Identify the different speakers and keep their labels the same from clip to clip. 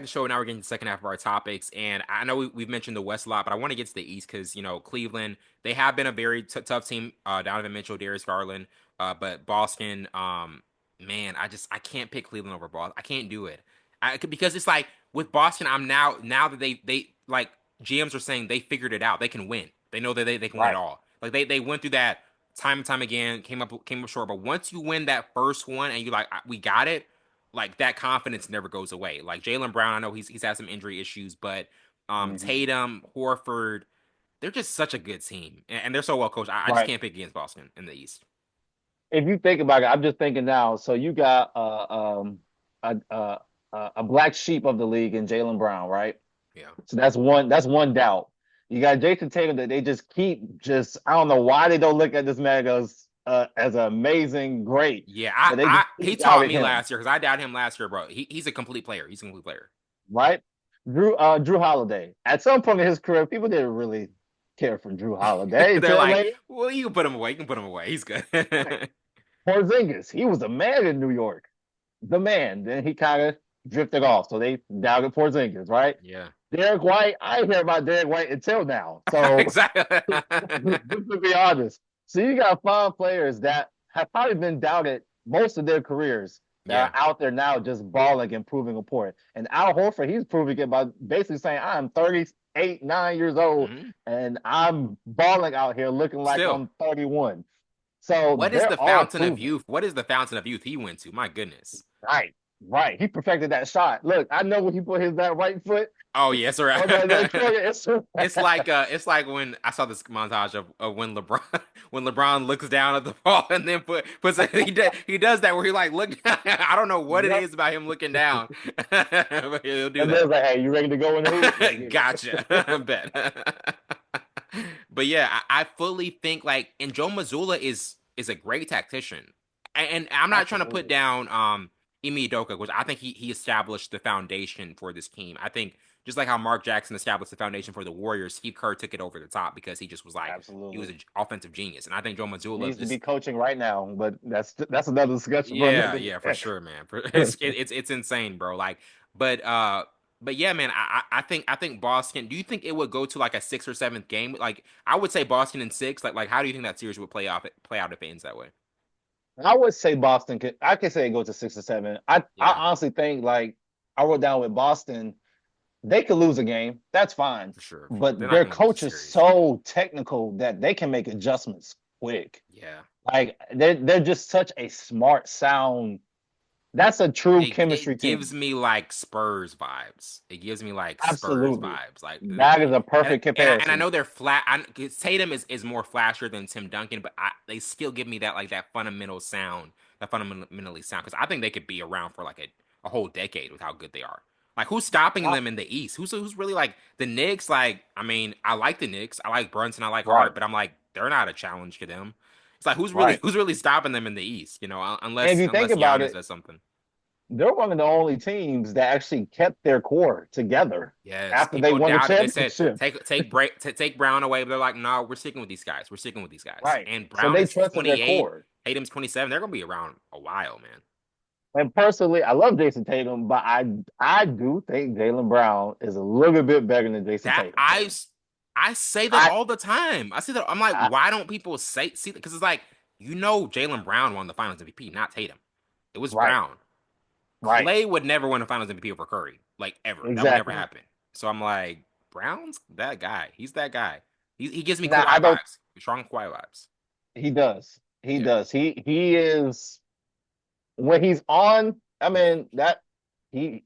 Speaker 1: The show now we're getting to the second half of our topics, and I know we've mentioned the West a lot, but I want to get to the East because Cleveland, they have been a very tough team. Donovan Mitchell, Darius Garland, but Boston, man, I can't pick Cleveland over Boston. I can't do it. Because it's like with Boston, I'm now that they like GMs are saying they figured it out. They can win. They know that they can win it
Speaker 2: Right.
Speaker 1: all. Like they went through that time and time again, came up short. But once you win that first one and you like we got it, like that confidence never goes away. Like Jaylen Brown, I know he's had some injury issues, but
Speaker 2: Mhm.
Speaker 1: Tatum, Horford, they're just such a good team, and they're so well coached. I just
Speaker 2: Right.
Speaker 1: can't pick against Boston in the East.
Speaker 2: If you think about it, I'm just thinking now. So you got a a black sheep of the league in Jaylen Brown, right?
Speaker 1: Yeah,
Speaker 2: So that's one doubt. You got Jason Tatum that they just keep just I don't know why they don't look at this man as an amazing great,
Speaker 1: yeah.
Speaker 2: but they just
Speaker 1: He
Speaker 2: keep
Speaker 1: taught
Speaker 2: doubting
Speaker 1: me
Speaker 2: him,
Speaker 1: last year because I doubted him last year, bro. He's a complete player. He's a complete player.
Speaker 2: right? Drew Holiday. At some point in his career, people didn't really care for Drew Holiday
Speaker 1: They're
Speaker 2: until
Speaker 1: like,
Speaker 2: later.
Speaker 1: well, you can put him away. You can put him away. He's good.
Speaker 2: Porzingis, he was a man in New York, the man. Then he kind of drifted off, so they doubted Porzingis, right?
Speaker 1: Yeah,
Speaker 2: Derek White, I didn't hear about Derek White until now. So
Speaker 1: exactly.
Speaker 2: just to be honest, so you got five players that have probably been doubted most of their careers that
Speaker 1: Yeah.
Speaker 2: are out there now just balling and proving a point. And Al Horford, he's proving it by basically saying, I'm 38, 9 years old,
Speaker 1: Hmm.
Speaker 2: and I'm balling out here looking like
Speaker 1: Still,
Speaker 2: I'm 31. So
Speaker 1: what is
Speaker 2: they're
Speaker 1: the
Speaker 2: all
Speaker 1: fountain of
Speaker 2: proven.
Speaker 1: youth? What is the fountain of youth he went to? My goodness.
Speaker 2: Right, right. He perfected that shot. Look, I know when he put his that right foot
Speaker 1: Oh yes, right.
Speaker 2: on that trigger, it's
Speaker 1: It's like when I saw this montage of when LeBron when LeBron looks down at the ball and then puts he does that where he like look down. I don't know what it
Speaker 2: yep.
Speaker 1: is about him looking down, but he'll do
Speaker 2: And then
Speaker 1: that.
Speaker 2: it's like, hey, you ready to go in the hoop? Let's get
Speaker 1: Gotcha. I
Speaker 2: it.
Speaker 1: bet. But yeah, I fully think like and Joe Mazzulla is a great tactician. And I'm not trying to put
Speaker 2: Absolutely.
Speaker 1: down Ime Udoka, which I think he established the foundation for this team. I think just like how Mark Jackson established the foundation for the Warriors, Steve Kerr took it over the top because he just was like he was
Speaker 2: Absolutely.
Speaker 1: an offensive genius. And I think Joe Mazzulla
Speaker 2: Needs to be
Speaker 1: is
Speaker 2: coaching right now, but that's another discussion for
Speaker 1: yeah,
Speaker 2: another
Speaker 1: yeah, for
Speaker 2: day.
Speaker 1: sure, man. It's insane, bro. Like, but but yeah, man. I think Boston. Do you think it would go to like a sixth or seventh game? Like, I would say Boston in six. Like how do you think that series would play out if it ends that way?
Speaker 2: I would say Boston could. I could say it goes to 6 or 7. I
Speaker 1: Yeah,
Speaker 2: honestly think like I wrote down with Boston, they could lose a game. That's fine,
Speaker 1: for sure. They're
Speaker 2: but
Speaker 1: not
Speaker 2: their
Speaker 1: gonna lose the
Speaker 2: coach is
Speaker 1: series.
Speaker 2: so technical that they can make adjustments quick.
Speaker 1: Yeah.
Speaker 2: Like they're just such a smart, sound. That's a true
Speaker 1: It
Speaker 2: chemistry
Speaker 1: gives
Speaker 2: team.
Speaker 1: me like Spurs vibes. It gives me like Spurs
Speaker 2: Absolutely.
Speaker 1: vibes. Like,
Speaker 2: That is a
Speaker 1: and
Speaker 2: perfect
Speaker 1: and I
Speaker 2: comparison.
Speaker 1: know they're flat. 'Cause Tatum is more flashier than Tim Duncan, but they still give me that like that fundamental sound, that fundamentally sound. Because I think they could be around for like a whole decade with how good they are. Like, who's stopping
Speaker 2: Uh,
Speaker 1: them in the East? Who's really like the Knicks? Like, I mean, I like the Knicks. I like Brunson. I like
Speaker 2: right,
Speaker 1: Hart, but I'm like, they're not a challenge to them. It's like
Speaker 2: right.
Speaker 1: who's really stopping them in the East?
Speaker 2: And if you think
Speaker 1: Unless
Speaker 2: about
Speaker 1: Giannis
Speaker 2: it,
Speaker 1: does something.
Speaker 2: they're one of the only teams that actually kept their core together
Speaker 1: Yes,
Speaker 2: after they
Speaker 1: people
Speaker 2: won the
Speaker 1: doubted. They said
Speaker 2: championship.
Speaker 1: take Brown away, but they're like, no, we're sticking with these guys. We're sticking with these guys.
Speaker 2: Right.
Speaker 1: And
Speaker 2: So
Speaker 1: Brown
Speaker 2: they
Speaker 1: is
Speaker 2: trusted their
Speaker 1: 28,
Speaker 2: core.
Speaker 1: Tatum's 27. They're gonna be around a while, man.
Speaker 2: And personally, I love Jason Tatum, but I do think Jaylen Brown is a little bit better than Jason
Speaker 1: That
Speaker 2: Tatum.
Speaker 1: I say that
Speaker 2: I,
Speaker 1: all the time. I see that. I'm like,
Speaker 2: I
Speaker 1: why don't people say see? Because it's like Jalen Brown won the Finals MVP, not Tatum. It was
Speaker 2: right,
Speaker 1: Brown.
Speaker 2: right,
Speaker 1: Clay would never win the Finals MVP over Curry, like ever. That would never
Speaker 2: exactly.
Speaker 1: happen. So I'm like, Brown's that guy. He's that guy. He gives me
Speaker 2: Now I
Speaker 1: Kawhi
Speaker 2: don't.
Speaker 1: vibes, strong Kawhi vibes.
Speaker 2: He does. He
Speaker 1: Yeah.
Speaker 2: does. He is when he's on. I mean that he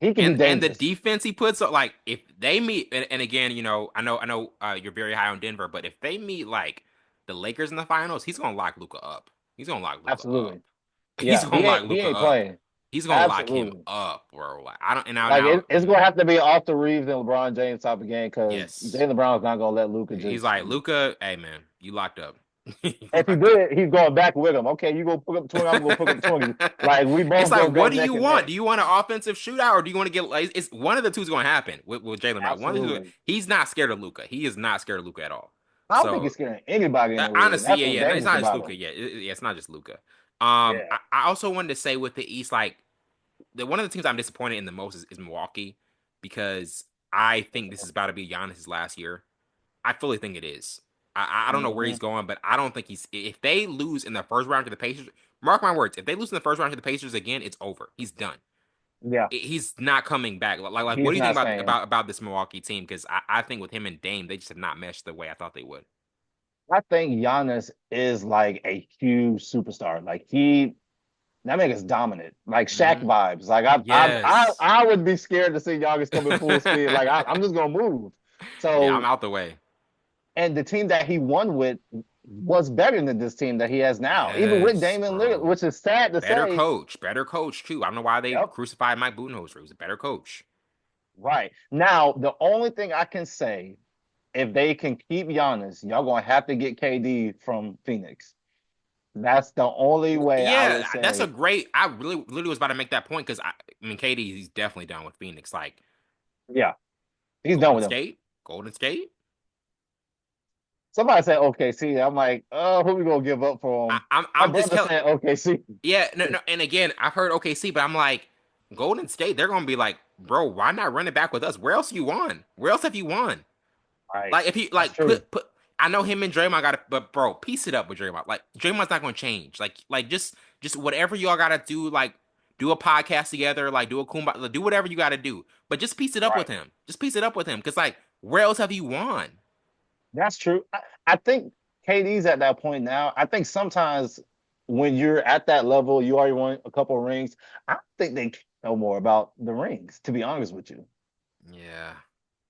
Speaker 2: he can be
Speaker 1: And the
Speaker 2: dangerous.
Speaker 1: defense he puts up, like if they meet, and again, I know, you're very high on Denver, but if they meet like the Lakers in the finals, he's gonna lock Luca up. He's gonna lock Luca up.
Speaker 2: Absolutely.
Speaker 1: He's
Speaker 2: Yeah,
Speaker 1: gonna lock
Speaker 2: he
Speaker 1: Luca
Speaker 2: ain't
Speaker 1: up.
Speaker 2: playing.
Speaker 1: He's gonna lock him
Speaker 2: Absolutely.
Speaker 1: up, bro. Like I don't. And now,
Speaker 2: Like
Speaker 1: now,
Speaker 2: it's gonna have to be off the Reeves and LeBron James type of game because
Speaker 1: yes,
Speaker 2: Jaylen Brown's not gonna let Luca
Speaker 1: he's
Speaker 2: just.
Speaker 1: like Luca. Hey man, you locked up. You
Speaker 2: If he
Speaker 1: locked up.
Speaker 2: did, he's going back with him. Okay, you go pick up 20, I'm gonna go pick up 20. Like we
Speaker 1: It's
Speaker 2: both
Speaker 1: like,
Speaker 2: gonna go
Speaker 1: what do you
Speaker 2: neck and
Speaker 1: want?
Speaker 2: neck.
Speaker 1: Do you want an offensive shootout, or do you want to get? Like, it's one of the two is going to happen with Jalen Brown. One of the two.
Speaker 2: Absolutely.
Speaker 1: He's not scared of Luca. He is not scared of Luca at all.
Speaker 2: I don't think
Speaker 1: So
Speaker 2: he's scaring anybody in the league.
Speaker 1: honestly,
Speaker 2: That's
Speaker 1: yeah,
Speaker 2: what's
Speaker 1: yeah, it's
Speaker 2: dangerous
Speaker 1: not just
Speaker 2: about
Speaker 1: Luca.
Speaker 2: him.
Speaker 1: Yeah, yeah, it's not just Luca.
Speaker 2: Yeah.
Speaker 1: I also wanted to say with the East, like one of the teams I'm disappointed in the most is Milwaukee because I think this is about to be Giannis' last year. I fully think it is. I don't know where
Speaker 2: Hmm.
Speaker 1: he's going, but I don't think he's. If they lose in the first round to the Pacers, mark my words. If they lose in the first round to the Pacers again, it's over. He's done.
Speaker 2: Yeah,
Speaker 1: He's not coming back. What
Speaker 2: he's
Speaker 1: do you think
Speaker 2: not
Speaker 1: about
Speaker 2: staying.
Speaker 1: this Milwaukee team? Because I think with him and Dame, they just have not meshed the way I thought they would.
Speaker 2: I think Giannis is like a huge superstar. Like that nigga's dominant, like Shaq
Speaker 1: Hmm.
Speaker 2: vibes. Like
Speaker 1: Yes.
Speaker 2: I would be scared to see Giannis coming full speed. Like I'm just gonna move.
Speaker 1: Yeah, I'm
Speaker 2: So,
Speaker 1: out the way.
Speaker 2: and the team that he won with was better than this team that he has now, even with
Speaker 1: Yes,
Speaker 2: Damian Lillard,
Speaker 1: bro.
Speaker 2: which is sad to say.
Speaker 1: Better coach too. I don't know why they
Speaker 2: Yep,
Speaker 1: crucified Mike Budenholzer. He was a better coach.
Speaker 2: right. Now, the only thing I can say, if they can keep Giannis, y'all gonna have to get KD from Phoenix. That's the only way I
Speaker 1: Yeah,
Speaker 2: would
Speaker 1: that's a
Speaker 2: say.
Speaker 1: great. I really, literally was about to make that point because I mean, KD, he's definitely done with Phoenix. Like
Speaker 2: Yeah, he's done
Speaker 1: Golden
Speaker 2: with him.
Speaker 1: State, Golden State.
Speaker 2: Somebody said OKC. I'm like, oh, who we gonna give up for him? My
Speaker 1: I'm just
Speaker 2: brother
Speaker 1: telling.
Speaker 2: said OKC.
Speaker 1: Yeah, no, no. And again, I've heard OKC, but I'm like, Golden State. They're gonna be like, bro, why not run it back with us? Where else you won? Where else have you won?
Speaker 2: Right,
Speaker 1: Like if he
Speaker 2: that's
Speaker 1: like
Speaker 2: true.
Speaker 1: put. I know him and Draymond got to, but bro, piece it up with Draymond. Like Draymond's not gonna change. Just whatever y'all gotta do. Like do a podcast together. Like do a kumbaya. Like, do whatever you gotta do. But just piece it up with
Speaker 2: Right,
Speaker 1: him. Just piece it up with him. Cause like where else have you won?
Speaker 2: that's true. I think KD's at that point now. I think sometimes when you're at that level, you already won a couple of rings. I think they know more about the rings. To be honest with you,
Speaker 1: Yeah.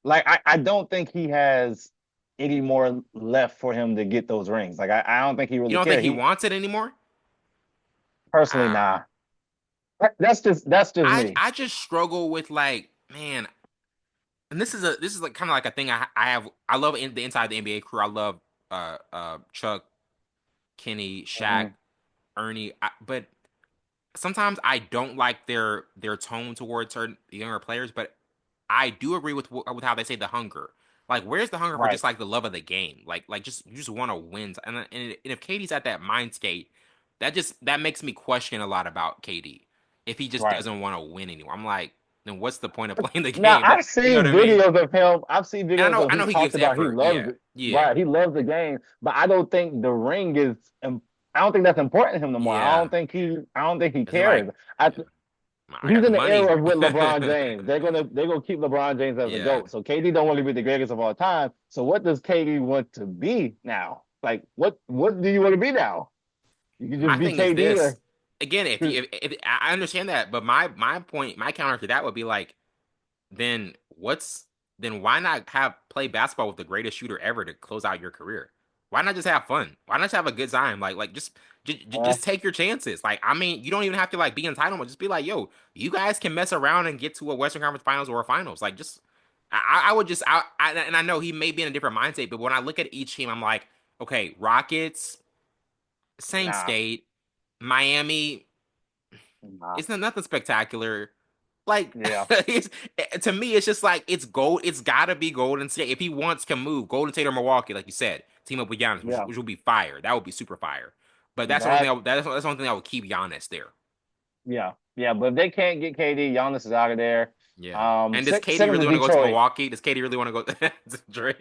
Speaker 2: like I don't think he has any more left for him to get those rings. Like I don't think he
Speaker 1: You
Speaker 2: really
Speaker 1: don't think
Speaker 2: cares.
Speaker 1: he
Speaker 2: He
Speaker 1: wants it anymore?
Speaker 2: personally,
Speaker 1: Ah.
Speaker 2: nah. That's just me.
Speaker 1: I just struggle with like, man, and this is like kind of like a thing I have. I love the inside of the NBA crew. I love Chuck, Kenny, Shaq,
Speaker 2: Mhm.
Speaker 1: Ernie. But sometimes I don't like their tone towards certain younger players. But I do agree with how they say the hunger. Like, where's the hunger for
Speaker 2: Right,
Speaker 1: just like the love of the game? Like just you just want to win. And if Katie's at that mind state, that makes me question a lot about KD. If he just
Speaker 2: right.
Speaker 1: doesn't want to win anymore, I'm like, then what's the point of playing the
Speaker 2: Now
Speaker 1: game?
Speaker 2: I've
Speaker 1: You know what
Speaker 2: seen
Speaker 1: I mean?
Speaker 2: videos of him. I've seen
Speaker 1: And
Speaker 2: videos of
Speaker 1: I
Speaker 2: he
Speaker 1: know he
Speaker 2: talked
Speaker 1: gives
Speaker 2: about he
Speaker 1: effort.
Speaker 2: loves
Speaker 1: Yeah,
Speaker 2: it.
Speaker 1: yeah,
Speaker 2: Right, he loves the game, but I don't think the ring is. I don't think that's important to him no more. I
Speaker 1: yeah.
Speaker 2: don't think he. I don't think he
Speaker 1: Is it like,
Speaker 2: cares. I
Speaker 1: yeah, I got
Speaker 2: He's
Speaker 1: the
Speaker 2: in the
Speaker 1: money.
Speaker 2: era with LeBron James. They're gonna keep LeBron James as a
Speaker 1: Yeah,
Speaker 2: GOAT. So KD don't want to be the greatest of all time. So what does KD want to be now? Like what do you want to be now? You can just
Speaker 1: my
Speaker 2: be
Speaker 1: thing is
Speaker 2: KD
Speaker 1: this.
Speaker 2: or
Speaker 1: Again, if I understand that, but my point, my counter to that would be like, then what's then why not have play basketball with the greatest shooter ever to close out your career? Why not just have fun? Why not just have a good time?
Speaker 2: uh,
Speaker 1: just take your chances. Like I mean, you don't even have to like be entitled, but just be like, yo, you guys can mess around and get to a Western Conference Finals or a Finals. Like just I would just and I know he may be in a different mindset, but when I look at each team, I'm like, okay, Rockets, same
Speaker 2: nah,
Speaker 1: state, Miami,
Speaker 2: nah.
Speaker 1: it's not nothing spectacular. Like
Speaker 2: Yeah,
Speaker 1: it's to me, it's just like it's gold. It's gotta be Golden State if he wants can move Golden State or Milwaukee, like you said, team up with Giannis,
Speaker 2: yeah.
Speaker 1: which would be fire. That would be super fire. But that's the only thing.
Speaker 2: That
Speaker 1: That's the only thing that would keep Giannis there.
Speaker 2: yeah, yeah. But if they can't get KD, Giannis is out of there.
Speaker 1: Yeah. And does
Speaker 2: Send,
Speaker 1: Katie
Speaker 2: send him
Speaker 1: really
Speaker 2: to
Speaker 1: want to go to
Speaker 2: Detroit.
Speaker 1: Milwaukee? Does Katie really want to go to Detroit?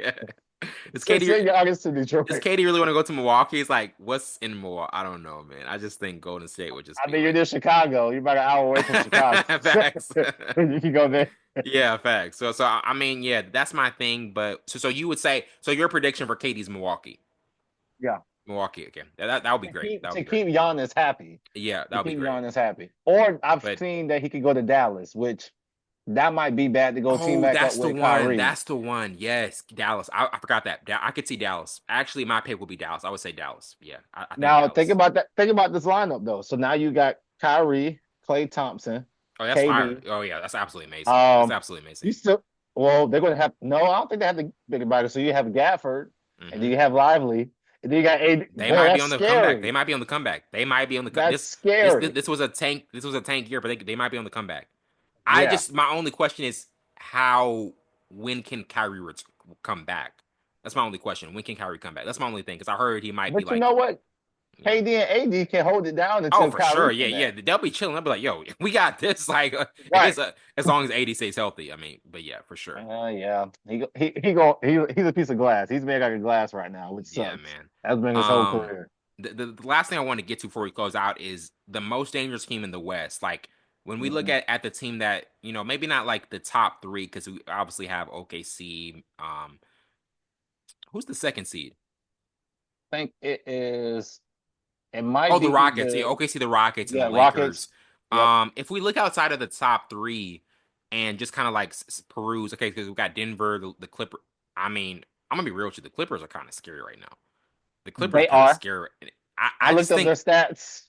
Speaker 1: Does Katie
Speaker 2: Send Giannis to
Speaker 1: does
Speaker 2: Detroit.
Speaker 1: Katie really want to go to Milwaukee? It's like what's in Milwaukee? I don't know, man. I just think Golden State would just
Speaker 2: I
Speaker 1: be
Speaker 2: mean, you're
Speaker 1: like
Speaker 2: near Chicago. You're about an hour away from Chicago.
Speaker 1: facts.
Speaker 2: You can go there.
Speaker 1: Yeah, facts. So I mean, yeah, that's my thing. But so you would say so your prediction for Katie's Milwaukee,
Speaker 2: Yeah.
Speaker 1: Milwaukee again. That would be
Speaker 2: to
Speaker 1: great.
Speaker 2: keep
Speaker 1: That would
Speaker 2: to
Speaker 1: be great.
Speaker 2: keep Giannis happy.
Speaker 1: Yeah, that
Speaker 2: To
Speaker 1: would be
Speaker 2: keep
Speaker 1: great.
Speaker 2: Giannis happy. Or I've
Speaker 1: But
Speaker 2: seen that he could go to Dallas, which that might be bad to go team
Speaker 1: oh,
Speaker 2: back up
Speaker 1: that's the
Speaker 2: with
Speaker 1: one.
Speaker 2: Kyrie.
Speaker 1: That's the one. Yes, Dallas. I forgot that. I could see Dallas. Actually, my pick would be Dallas. I would say Dallas. Yeah, I think
Speaker 2: Now think
Speaker 1: Dallas.
Speaker 2: about that. Think about this lineup though. So now you got Kyrie, Clay Thompson,
Speaker 1: Oh, that's fire.
Speaker 2: KD.
Speaker 1: Oh yeah, that's absolutely amazing. That's
Speaker 2: Um,
Speaker 1: absolutely amazing.
Speaker 2: you still well, they're gonna have no, I don't think they have the big body. So you have Gafford and then
Speaker 1: Hmm.
Speaker 2: you have Lively, and then you got AD.
Speaker 1: They
Speaker 2: Boy,
Speaker 1: might be
Speaker 2: that's
Speaker 1: on the comeback. They
Speaker 2: scary.
Speaker 1: might be on the comeback. They might be on the
Speaker 2: That's scary.
Speaker 1: this was a tank. This was a tank year, but they might be on the comeback. I
Speaker 2: Yeah.
Speaker 1: just my only question is how when can come back? That's my only question. When can Kyrie come back? That's my only thing because I heard he might be
Speaker 2: But you
Speaker 1: like
Speaker 2: know what?
Speaker 1: Yeah.
Speaker 2: KD and AD can hold it down
Speaker 1: Oh,
Speaker 2: until
Speaker 1: for sure.
Speaker 2: Kyrie
Speaker 1: Yeah,
Speaker 2: come
Speaker 1: yeah.
Speaker 2: back.
Speaker 1: They'll be chilling. They'll be like, "Yo, we got this." Like, if
Speaker 2: Right.
Speaker 1: it's as long as AD stays healthy. I mean, but yeah, for sure.
Speaker 2: Yeah. He's a piece of glass. He's made out of glass right now, which
Speaker 1: Yeah,
Speaker 2: sucks.
Speaker 1: man.
Speaker 2: That's been his whole
Speaker 1: Um,
Speaker 2: career.
Speaker 1: the last thing I want to get to before we close out is the most dangerous team in the West. Like when we look
Speaker 2: Mhm.
Speaker 1: at the team that maybe not like the top three because we obviously have OKC. Who's the second seed?
Speaker 2: I think it is. It might
Speaker 1: Oh, the
Speaker 2: be
Speaker 1: Rockets. Yeah,
Speaker 2: either
Speaker 1: OKC, the Rockets, and the
Speaker 2: Rockets.
Speaker 1: Lakers.
Speaker 2: Yep.
Speaker 1: If we look outside of the top three and just kind of like peruse, okay, because we've got Denver, the Clipper. I mean, I'm gonna be real with you. The Clippers are kind of scary right now. The Clippers are
Speaker 2: They
Speaker 1: kind of
Speaker 2: are.
Speaker 1: scary.
Speaker 2: I
Speaker 1: I
Speaker 2: looked
Speaker 1: just
Speaker 2: up their
Speaker 1: think,
Speaker 2: stats.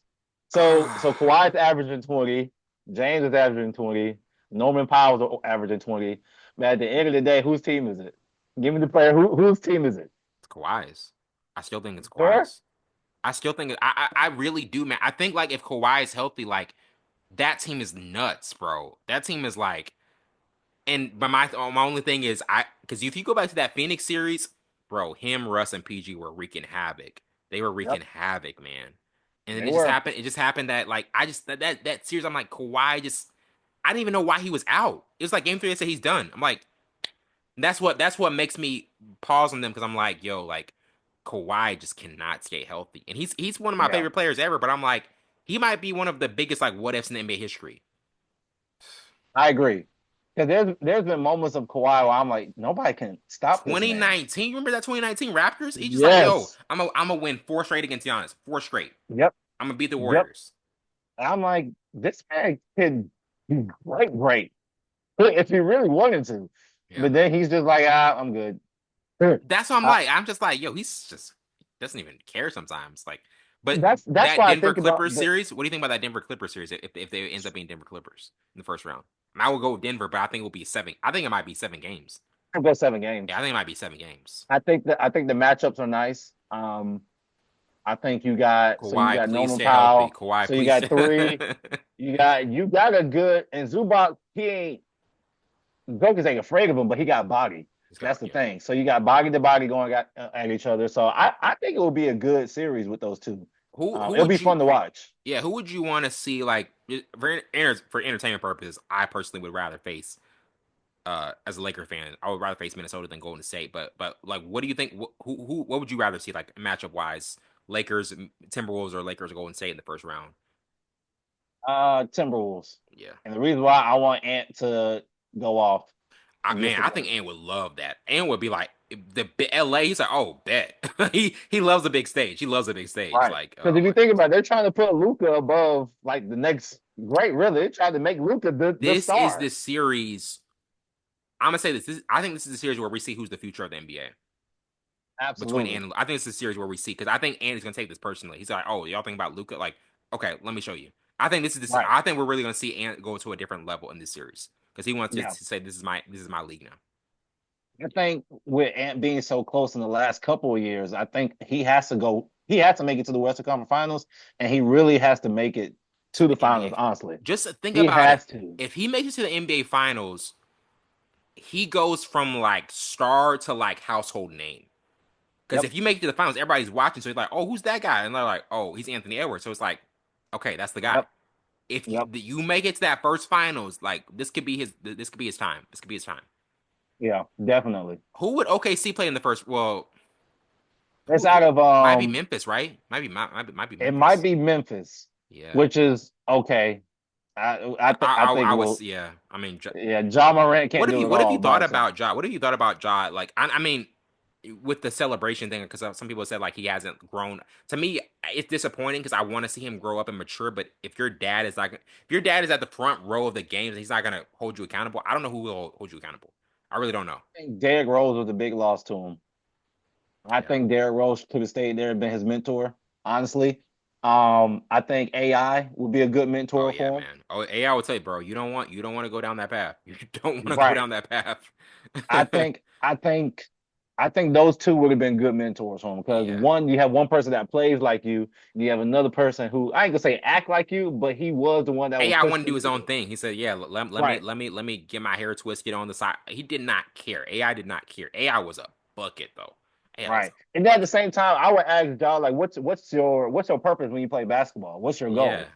Speaker 2: So Kawhi's averaging 20, James is averaging 20, Norman Powell's averaging 20. But at the end of the day, whose team is it? Give me the player. Whose team is it?
Speaker 1: it's Kawhi's. I still think it's
Speaker 2: Sure.
Speaker 1: Kawhi's. I still think I really do, man. I think like if Kawhi is healthy, like that team is nuts, bro. That team is like, and but my only thing is because if you go back to that Phoenix series, bro, him, Russ, and PG were wreaking havoc. They were
Speaker 2: Yep.
Speaker 1: wreaking havoc, man. And then
Speaker 2: They were.
Speaker 1: it just happened that like I just that series, I'm like Kawhi just I didn't even know why he was out. It was like game three, they said he's done. I'm like, that's what makes me pause on them because I'm like, yo, like Kawhi just cannot stay healthy, and he's one of my
Speaker 2: Yeah,
Speaker 1: favorite players ever. But I'm like, he might be one of the biggest like what ifs in NBA history.
Speaker 2: I agree. Because there's been moments of Kawhi where I'm like, nobody can stop this man.
Speaker 1: 2019, you remember that 2019 Raptors? He's just like, yo,
Speaker 2: Yes.
Speaker 1: I'm gonna win four straight against Giannis, four straight.
Speaker 2: Yep.
Speaker 1: I'm gonna beat the
Speaker 2: Yep.
Speaker 1: Warriors.
Speaker 2: And I'm like, this man could be great, great if he really wanted to.
Speaker 1: Yeah,
Speaker 2: But then
Speaker 1: man.
Speaker 2: he's just like, I'm good.
Speaker 1: That's what I'm
Speaker 2: Uh,
Speaker 1: like. I'm just like, yo, he's just doesn't even care sometimes. Like, but
Speaker 2: that's
Speaker 1: that
Speaker 2: why I
Speaker 1: Denver
Speaker 2: think about
Speaker 1: Clippers series, what do you think about that Denver Clippers series if they ends up being Denver Clippers in the first round? And I will go with Denver, but I think it will be seven. I think it might be 7 games.
Speaker 2: go 7
Speaker 1: Yeah, I
Speaker 2: games.
Speaker 1: think it might be 7 games.
Speaker 2: I think the matchups are nice. I think you
Speaker 1: Kawhi,
Speaker 2: got
Speaker 1: please
Speaker 2: Norman
Speaker 1: stay healthy.
Speaker 2: Powell.
Speaker 1: Kawhi,
Speaker 2: So you
Speaker 1: please.
Speaker 2: got three. You got a good and Zubac. He ain't Jokic ain't afraid of him, but he got body.
Speaker 1: He's got,
Speaker 2: That's the
Speaker 1: yeah.
Speaker 2: thing. So you got body to body going at each other. So I think it will be a good series with those two.
Speaker 1: Who
Speaker 2: It'll be
Speaker 1: would you?
Speaker 2: fun to watch.
Speaker 1: Yeah, who would you want to see like for entertainment purposes? I personally would rather face as a Laker fan, I would rather face Minnesota than Golden State. But like, what do you think? Who what would you rather see like matchup wise? Lakers, Timberwolves, or Lakers, or Golden State in the first round?
Speaker 2: Timberwolves.
Speaker 1: Yeah,
Speaker 2: And the reason why I want Ant to go off is just
Speaker 1: man,
Speaker 2: for
Speaker 1: I think
Speaker 2: that.
Speaker 1: Ant would love that. Ant would be like LA. He's like, oh, bet. He loves a big stage. He loves a big stage.
Speaker 2: Right.
Speaker 1: Like,
Speaker 2: Because
Speaker 1: oh
Speaker 2: if you
Speaker 1: my
Speaker 2: think
Speaker 1: goodness.
Speaker 2: about it, they're trying to put Luca above like the next great, really. They're trying to make Luca the
Speaker 1: This is
Speaker 2: star.
Speaker 1: the series. I'm gonna say this. I think this is the series where we see who's the future of the NBA. Between
Speaker 2: Absolutely.
Speaker 1: Ant and I think it's a series where we see because I think Andy's gonna take this personally. He's like, oh, y'all think about Luca? Like, okay, let me show you. I think this is this.
Speaker 2: Right.
Speaker 1: I think we're really gonna see Ant go to a different level in this series because he wants
Speaker 2: Yeah.
Speaker 1: to say this is my league now.
Speaker 2: I think with Ant being so close in the last couple of years, I think he has to go. He has to make it to the Western Conference Finals, and he really has to make it
Speaker 1: To
Speaker 2: to the
Speaker 1: the
Speaker 2: finals.
Speaker 1: NBA.
Speaker 2: Honestly,
Speaker 1: Just think
Speaker 2: he
Speaker 1: about it.
Speaker 2: has to.
Speaker 1: If he makes it to the NBA Finals, he goes from like star to like household name. Because
Speaker 2: Yep.
Speaker 1: if you make it to the finals, everybody's watching, so he's like, oh, who's that guy? And they're like, oh, he's Anthony Edwards. So it's like, okay, that's the guy.
Speaker 2: Yep.
Speaker 1: If
Speaker 2: Yep.
Speaker 1: you make it to that first finals, like this could be his time. This could be his time.
Speaker 2: Yeah. Definitely.
Speaker 1: Who would OKC play in the first? Well,
Speaker 2: It's out of
Speaker 1: might be Memphis, right? Might be
Speaker 2: It might
Speaker 1: Memphis.
Speaker 2: be Memphis,
Speaker 1: Yeah.
Speaker 2: which is okay. I think
Speaker 1: Was
Speaker 2: well,
Speaker 1: yeah. I mean,
Speaker 2: yeah. John Morant can't do it
Speaker 1: what if
Speaker 2: all
Speaker 1: you
Speaker 2: by
Speaker 1: thought
Speaker 2: himself.
Speaker 1: about Ja? What if you thought about Ja? Like, I mean, with the celebration thing, because some people said like he hasn't grown. To me, it's disappointing because I want to see him grow up and mature. But if your dad is like, if your dad is at the front row of the games, and he's not gonna hold you accountable. I don't know who will hold you accountable. I really don't know.
Speaker 2: I think Derrick Rose was a big loss to him. I
Speaker 1: Yeah.
Speaker 2: think Derrick Rose could have stayed there and been his mentor. Honestly, I think AI would be a good
Speaker 1: Oh
Speaker 2: mentor
Speaker 1: yeah,
Speaker 2: for
Speaker 1: man. Oh, AI will tell you, bro. You don't want to go down that path. You don't
Speaker 2: him.
Speaker 1: want to go
Speaker 2: Right.
Speaker 1: down that path.
Speaker 2: I think. I think. I think those two would have been good mentors for him because
Speaker 1: Yeah.
Speaker 2: one, you have one person that plays like you, and you have another person who I ain't gonna say act like you, but he was the one that would
Speaker 1: AI
Speaker 2: push
Speaker 1: wanted to
Speaker 2: the
Speaker 1: do his own
Speaker 2: needle.
Speaker 1: thing. He said, "Yeah, let me
Speaker 2: Right.
Speaker 1: get my hair twisted on the side." He did not care. AI did not care. AI was a bucket though. Yeah,
Speaker 2: Right. And then at the same time, I would ask y'all like, what's your purpose when you play basketball? What's your
Speaker 1: yeah.
Speaker 2: goal?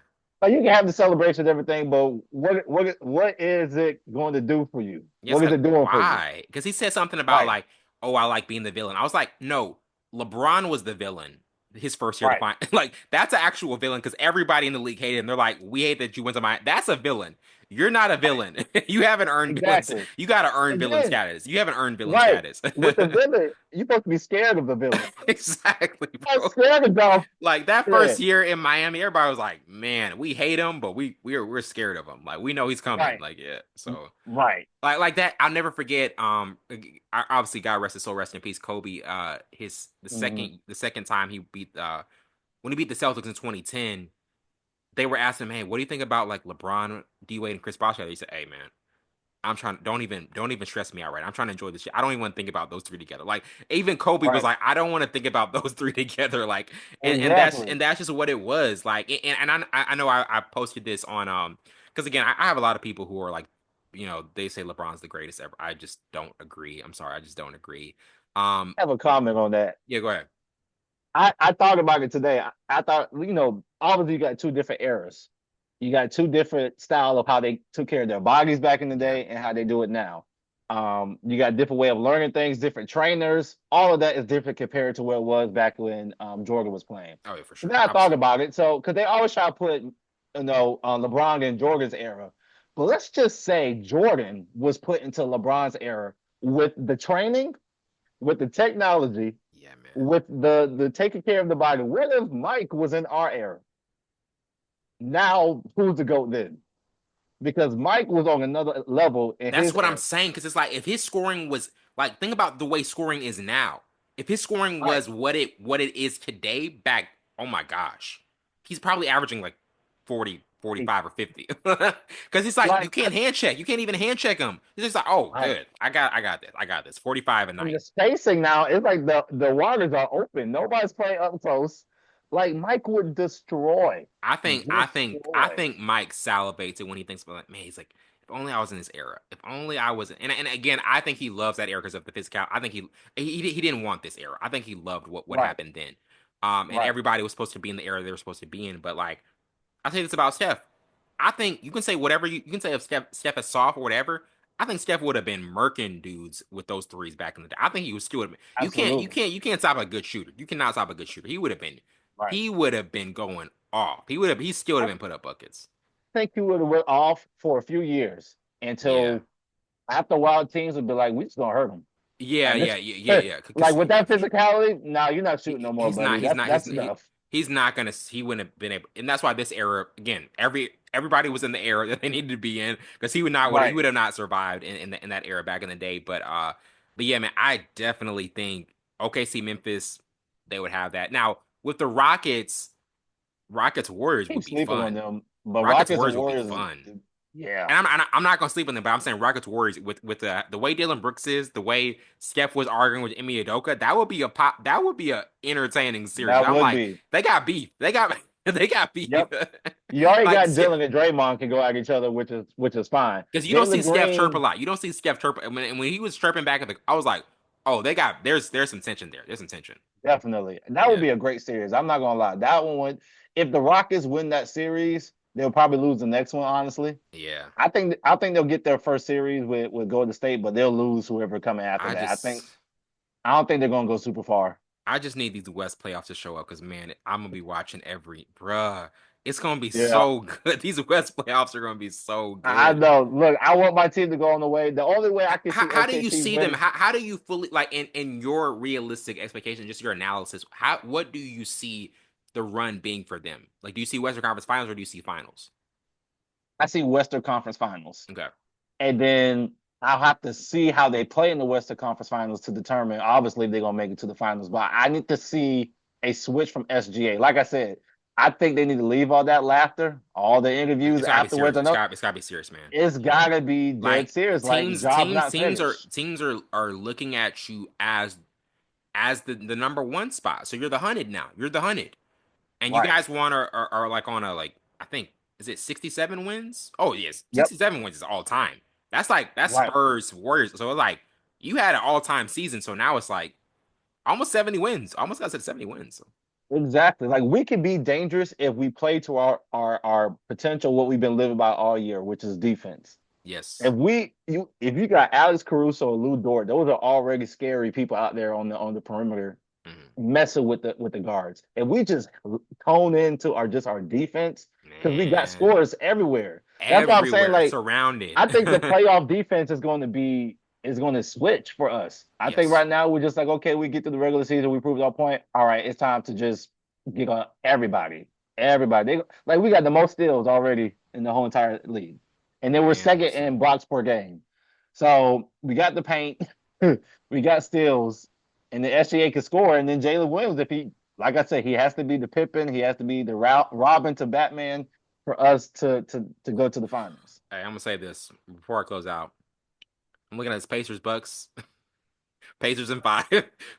Speaker 2: Like you can have the celebration and everything, but what is it going to do for you?
Speaker 1: Yes,
Speaker 2: What is
Speaker 1: like
Speaker 2: it doing for you?
Speaker 1: why? Because he said something about
Speaker 2: Right.
Speaker 1: like, oh, I like being the villain. I was like, no, LeBron was the villain his first year to
Speaker 2: Right.
Speaker 1: find like that's an actual villain because everybody in the league hated him. They're like, we hate that you went to my. That's a villain. You're not a
Speaker 2: Right.
Speaker 1: villain. You haven't earned villains.
Speaker 2: Exactly.
Speaker 1: You got to earn
Speaker 2: And
Speaker 1: villain
Speaker 2: then
Speaker 1: status. You haven't earned villain
Speaker 2: right
Speaker 1: status.
Speaker 2: with the villain, you're supposed to be scared of the villain.
Speaker 1: Exactly,
Speaker 2: I'm
Speaker 1: bro.
Speaker 2: scared of y'all.
Speaker 1: Like that
Speaker 2: Yeah.
Speaker 1: first year in Miami, everybody was like, "Man, we hate him, but we're scared of him. Like we know he's coming."
Speaker 2: Right.
Speaker 1: Like yeah, so
Speaker 2: Right.
Speaker 1: like that. I'll never forget. Obviously, God rest his soul, rest in peace, Kobe. His
Speaker 2: Hmm.
Speaker 1: the second time he beat when he beat the Celtics in 2010, they were asking him, "Hey, what do you think about like LeBron, D Wade, and Chris Bosh?" He said, "Hey, man." I'm trying. Don't even stress me out, right? I'm trying to enjoy this shit. I don't even want to think about those three together. Like even Kobe was
Speaker 2: Right.
Speaker 1: like, I don't want to think about those three together. Like, and that's
Speaker 2: Exactly.
Speaker 1: and that's just what it was. Like, and I know I posted this on because again I have a lot of people who are like, they say LeBron's the greatest ever. I just don't agree. I'm sorry, I just don't agree. Um,
Speaker 2: I have a comment on that.
Speaker 1: yeah, go ahead.
Speaker 2: I thought about it today. I thought, obviously you got two different eras. You got two different style of how they took care of their bodies back in the
Speaker 1: Yeah.
Speaker 2: day and how they do it now. You got different way of learning things, different trainers. All of that is different compared to where it was back when Jordan was playing.
Speaker 1: Oh yeah, for
Speaker 2: And
Speaker 1: sure.
Speaker 2: then I thought
Speaker 1: Absolutely.
Speaker 2: about it. So, because they always try to put, LeBron in Jordan's era. But let's just say Jordan was put into LeBron's era with the training, with the technology,
Speaker 1: Yeah, man.
Speaker 2: with the taking care of the body. What if Mike was in our era? Now, who's the GOAT then? Because Mike was on another level in
Speaker 1: That's
Speaker 2: his
Speaker 1: what I'm
Speaker 2: era.
Speaker 1: saying because it's like if his scoring was like think about the way scoring is now. If his scoring
Speaker 2: Right.
Speaker 1: was what it is today, back oh my gosh, he's probably averaging like 40, 45, or 50. Because it's like you
Speaker 2: Like,
Speaker 1: can't hand check. You can't even hand check him. He's just like, oh,
Speaker 2: right.
Speaker 1: good. I got this. I got this. 45 a
Speaker 2: And
Speaker 1: night.
Speaker 2: the spacing now, it's like the waters are open. Nobody's playing up close. Like Mike would destroy.
Speaker 1: I think Mike salivates it when he thinks about like, man, he's like, if only I was in this era. If only I was and again, I think he loves that era because of the physical. I think he didn't want this era. I think he loved what
Speaker 2: Right.
Speaker 1: happened then. And
Speaker 2: Right.
Speaker 1: everybody was supposed to be in the era they were supposed to be in. But like I say this about Steph. I think you can say whatever you can say if Steph is soft or whatever. I think Steph would have been murking dudes with those threes back in the day. I think he was still would have been.
Speaker 2: Absolutely.
Speaker 1: You can't stop a good shooter. You cannot stop a good shooter.
Speaker 2: Right.
Speaker 1: He would have been going off. He still would have
Speaker 2: I
Speaker 1: been put up buckets.
Speaker 2: think he would have went off for a few years
Speaker 1: Yeah.
Speaker 2: until after a while teams would be like, we just gonna hurt him.
Speaker 1: Yeah,
Speaker 2: Like
Speaker 1: yeah,
Speaker 2: this,
Speaker 1: yeah, yeah, yeah.
Speaker 2: like with
Speaker 1: Yeah,
Speaker 2: that
Speaker 1: for sure.
Speaker 2: physicality, no, you're not shooting no more,
Speaker 1: He's not.
Speaker 2: buddy.
Speaker 1: He's
Speaker 2: That's
Speaker 1: not.
Speaker 2: that's enough.
Speaker 1: He's not gonna. He wouldn't have been able. And that's why this era again. Everybody was in the era that they needed to be in because he
Speaker 2: Right.
Speaker 1: would have not survived in that era back in the day. But yeah, man, I definitely think OKC Memphis they would have that. Now with the Rockets Warriors
Speaker 2: Keep
Speaker 1: would be
Speaker 2: sleeping on
Speaker 1: fun.
Speaker 2: them, but
Speaker 1: Rockets
Speaker 2: Rockets and
Speaker 1: Warriors would be
Speaker 2: Warriors,
Speaker 1: fun.
Speaker 2: yeah,
Speaker 1: And I'm not gonna sleep on them, but I'm saying Rockets Warriors with the way Dylan Brooks is, the way Steph was arguing with Emi Udoka, that would be a pop. That would be a entertaining series.
Speaker 2: that
Speaker 1: I'm
Speaker 2: would
Speaker 1: like,
Speaker 2: be.
Speaker 1: they got beef. They got they got beef.
Speaker 2: Yep. You already
Speaker 1: Like,
Speaker 2: got Dylan and Draymond can go at each other, which is fine.
Speaker 1: because you don't see
Speaker 2: Jalen
Speaker 1: Steph chirp a
Speaker 2: Green,
Speaker 1: lot. You don't see Steph chirp. When he was chirping back I was like, oh, they got there's some tension there. There's some tension.
Speaker 2: definitely. That would
Speaker 1: Yeah,
Speaker 2: be a great series. I'm not gonna lie. That one would, if the Rockets win that series, they'll probably lose the next one, honestly.
Speaker 1: yeah.
Speaker 2: I think they'll get their first series with Golden State, but they'll lose whoever coming after
Speaker 1: I
Speaker 2: that. I
Speaker 1: just
Speaker 2: think I don't think they're gonna go super far.
Speaker 1: I just need these West playoffs to show up because man, I'm gonna be watching every bruh. It's gonna be
Speaker 2: Yeah.
Speaker 1: so good. These West playoffs are gonna be so
Speaker 2: I
Speaker 1: good.
Speaker 2: know. Look, I want my team to go on the way. The only way I can see
Speaker 1: How do you
Speaker 2: OKC
Speaker 1: see them?
Speaker 2: winning,
Speaker 1: How do you fully like in your realistic expectation, just your analysis? What do you see the run being for them? Like, do you see Western Conference Finals or do you see Finals?
Speaker 2: I see Western Conference Finals.
Speaker 1: Okay,
Speaker 2: And then I'll have to see how they play in the Western Conference Finals to determine, obviously, if they're going to make it to the finals. But I need to see a switch from SGA. Like I said, I think they need to leave all that laughter, all the interviews
Speaker 1: it's gotta be
Speaker 2: afterwards.
Speaker 1: serious.
Speaker 2: I know
Speaker 1: It's gotta be serious, man.
Speaker 2: it's got to be dead
Speaker 1: Like
Speaker 2: serious. Like, job's not finished.
Speaker 1: teams are looking at you as the number one spot. So you're the hunted now. You're the hunted, and you
Speaker 2: Right.
Speaker 1: guys want are like on a like I think is it 67 wins? Oh yes,
Speaker 2: Yep.
Speaker 1: 67 wins is all time. That's
Speaker 2: Right.
Speaker 1: Spurs Warriors. So it's like you had an all time season. So now it's like almost 70 wins. Almost got to 70 wins. So,
Speaker 2: Exactly. Like we can be dangerous if we play to our potential, what we've been living by all year, which is defense.
Speaker 1: yes.
Speaker 2: If you got Alex Caruso or Lou Dort, those are already scary people out there on the perimeter
Speaker 1: Mhm.
Speaker 2: messing with the guards. If we just tone into our defense, because we got
Speaker 1: Man,
Speaker 2: scores everywhere. That's why I'm saying
Speaker 1: everywhere
Speaker 2: like
Speaker 1: surrounded.
Speaker 2: I think the playoff defense is going to switch for us. I think
Speaker 1: Yes.
Speaker 2: right now we're just like, okay, we get to the regular season, we proved our point. All right, it's time to just get on everybody. Everybody. Like we got the most steals already in the whole entire league. And then we're
Speaker 1: Man,
Speaker 2: second
Speaker 1: listen.
Speaker 2: in blocks per game. So we got the paint, we got steals, and the SGA can score. And then Jalen Williams, if he, like I said, he has to be the Pippen, he has to be the Robin to Batman for us to go to the finals.
Speaker 1: Hey, I'm gonna say this before I close out. I'm looking at this Pacers Bucks. Pacers in five.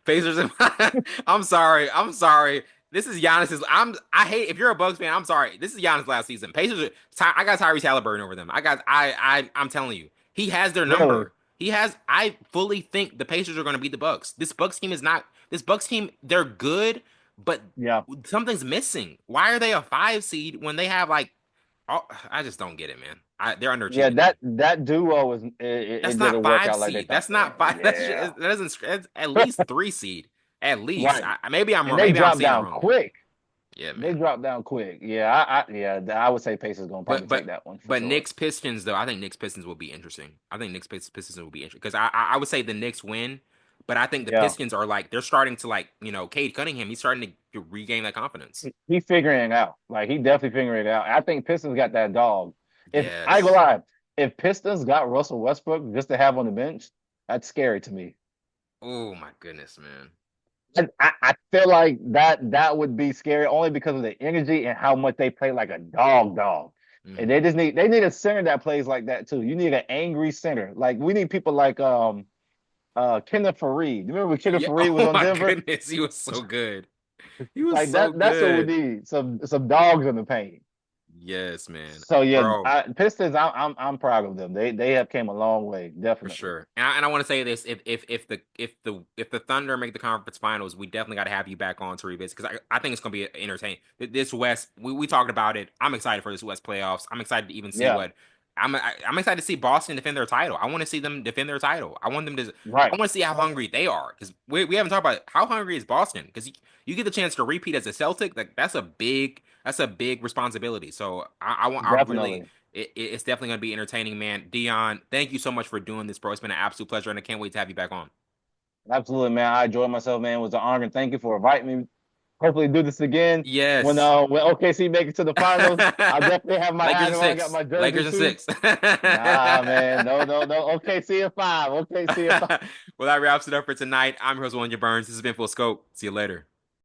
Speaker 1: Pacers in five. I'm sorry. I'm sorry. This is Giannis's. I hate if you're a Bucks fan. I'm sorry. This is Giannis last season. Pacers. I got Tyrese Halliburton over them. I got. I'm telling you, he has their
Speaker 2: Really?
Speaker 1: number. He has. I fully think the Pacers are going to beat the Bucks. This Bucks team is not. This Bucks team. They're good, but
Speaker 2: Yeah.
Speaker 1: something's missing. Why are they a 5 seed when they have like? I just don't get it, man. They're
Speaker 2: Yeah,
Speaker 1: underachieving to me.
Speaker 2: that duo it
Speaker 1: That's not
Speaker 2: didn't work
Speaker 1: five
Speaker 2: out like they
Speaker 1: seed.
Speaker 2: thought.
Speaker 1: That's not five.
Speaker 2: Yeah.
Speaker 1: That doesn't. That's at least 3 seed. At least.
Speaker 2: Right.
Speaker 1: Maybe I'm
Speaker 2: And
Speaker 1: wrong.
Speaker 2: they
Speaker 1: Maybe I'm
Speaker 2: dropped
Speaker 1: seeing it
Speaker 2: down
Speaker 1: wrong.
Speaker 2: quick.
Speaker 1: Yeah,
Speaker 2: They
Speaker 1: man.
Speaker 2: dropped down quick. Yeah, I would say Pacers gonna
Speaker 1: But
Speaker 2: probably take
Speaker 1: but
Speaker 2: that one for
Speaker 1: but
Speaker 2: sure.
Speaker 1: Knicks Pistons though. I think Knicks Pistons will be interesting. I think Pistons will be interesting because I would say the Knicks win, but I think the
Speaker 2: Yeah.
Speaker 1: Pistons are like they're starting to like Cade Cunningham. He's starting to regain that confidence.
Speaker 2: He figuring it out. Like he definitely figuring it out. I think Pistons got that dog. If I ain't gonna
Speaker 1: Yes.
Speaker 2: lie, if Pistons got Russell Westbrook just to have on the bench, that's scary to me.
Speaker 1: Oh my goodness, man.
Speaker 2: I feel like that would be scary only because of the energy and how much they play like a dog. And
Speaker 1: Hmm.
Speaker 2: they need a center that plays like that too. You need an angry center. Like we need people like Kenneth Faried. You remember when Kenneth
Speaker 1: Yeah.
Speaker 2: Faried was
Speaker 1: Oh
Speaker 2: on
Speaker 1: my
Speaker 2: Denver?
Speaker 1: goodness, he was so good. He was
Speaker 2: Like
Speaker 1: so
Speaker 2: that's what we
Speaker 1: good.
Speaker 2: need. Some dogs in the paint.
Speaker 1: Yes, man.
Speaker 2: So yeah,
Speaker 1: Bro.
Speaker 2: Pistons. I'm proud of them. They have came a long way,
Speaker 1: For
Speaker 2: definitely.
Speaker 1: sure. And I want to say this: if the Thunder make the conference finals, we definitely got to have you back on to revisit because I think it's gonna be entertaining. This West, we talked about it. I'm excited for this West playoffs. I'm excited to even see
Speaker 2: Yeah,
Speaker 1: what I'm excited to see Boston defend their title. I want to see them defend their title. I want them to. I
Speaker 2: right.
Speaker 1: want to see how hungry they are because we haven't talked about how hungry is Boston because you get the chance to repeat as a Celtic. Like that's a big responsibility. So I really
Speaker 2: Definitely.
Speaker 1: it's definitely going to be entertaining, man. Dion, thank you so much for doing this, bro. It's been an absolute pleasure, and I can't wait to have you back on.
Speaker 2: Absolutely, man. I enjoyed myself, man. It was an honor. Thank you for inviting me. Hopefully do this again
Speaker 1: Yes.
Speaker 2: when OKC make it to the finals. I'll definitely have my
Speaker 1: Lakers
Speaker 2: hat
Speaker 1: in
Speaker 2: on. I got
Speaker 1: six.
Speaker 2: my jersey
Speaker 1: Lakers in
Speaker 2: too.
Speaker 1: six.
Speaker 2: Nah, man. No. OKC at five. OKC at five.
Speaker 1: Well, that wraps it up for tonight. I'm your host, William Burns. This has been Full Scope. See you later.